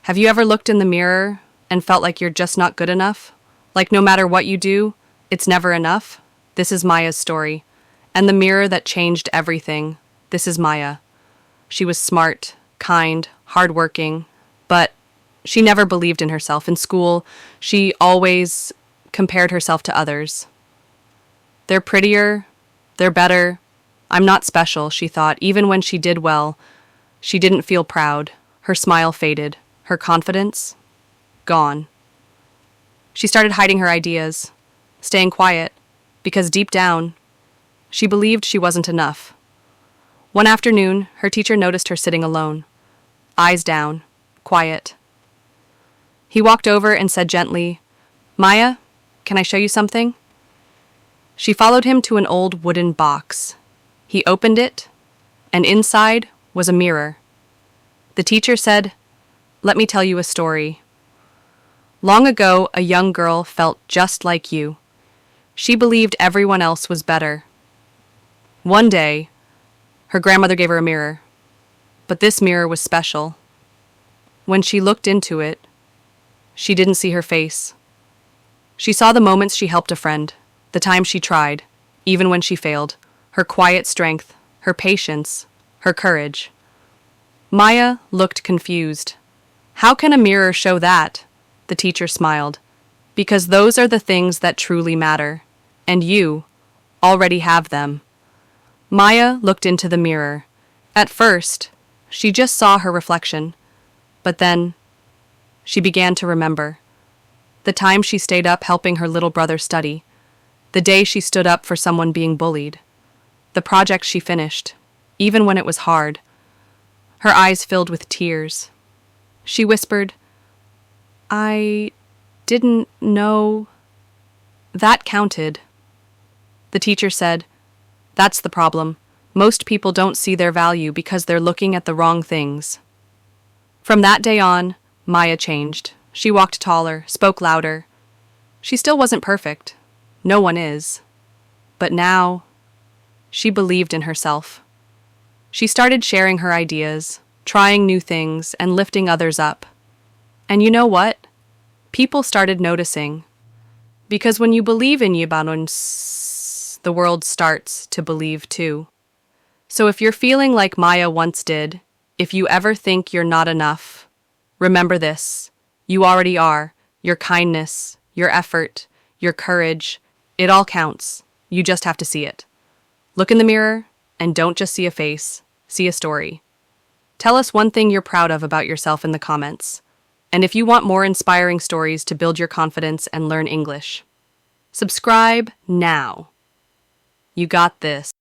Have you ever looked in the mirror and felt like you're just not good enough? Like no matter what you do, it's never enough? This is Maya's story. And the mirror that changed everything. This is Maya. She was smart, kind, hardworking, but she never believed in herself. In school, she always compared herself to others. They're prettier, they're better. I'm not special, she thought. Even when she did well, she didn't feel proud. Her smile faded. Her confidence? Gone. She started hiding her ideas, staying quiet, because deep down, she believed she wasn't enough. One afternoon, her teacher noticed her sitting alone, eyes down, quiet. He walked over and said gently, "Maya, can I show you something?" She followed him to an old wooden box. He opened it, and inside was a mirror. The teacher said, "Let me tell you a story. Long ago, a young girl felt just like you. She believed everyone else was better. One day, her grandmother gave her a mirror, but this mirror was special. When she looked into it, she didn't see her face. She saw the moments she helped a friend, the times she tried, even when she failed, her quiet strength, her patience, her courage." Maya looked confused. "How can a mirror show that?" The teacher smiled. "Because those are the things that truly matter, and you already have them." Maya looked into the mirror. At first, she just saw her reflection, but then she began to remember. The time she stayed up helping her little brother study, the day she stood up for someone being bullied, the project she finished, even when it was hard. Her eyes filled with tears. She whispered, "I didn't know that counted." The teacher said, "That's the problem. Most people don't see their value because they're looking at the wrong things." From that day on, Maya changed. She walked taller, spoke louder. She still wasn't perfect. No one is. But now, she believed in herself. She started sharing her ideas, trying new things, and lifting others up. And you know what? People started noticing. Because when you believe in Yibanons, the world starts to believe too. So if you're feeling like Maya once did, if you ever think you're not enough, remember this. You already are. Your kindness, your effort, your courage, it all counts. You just have to see it. Look in the mirror and don't just see a face, see a story. Tell us one thing you're proud of about yourself in the comments. And if you want more inspiring stories to build your confidence and learn English, subscribe now. You got this.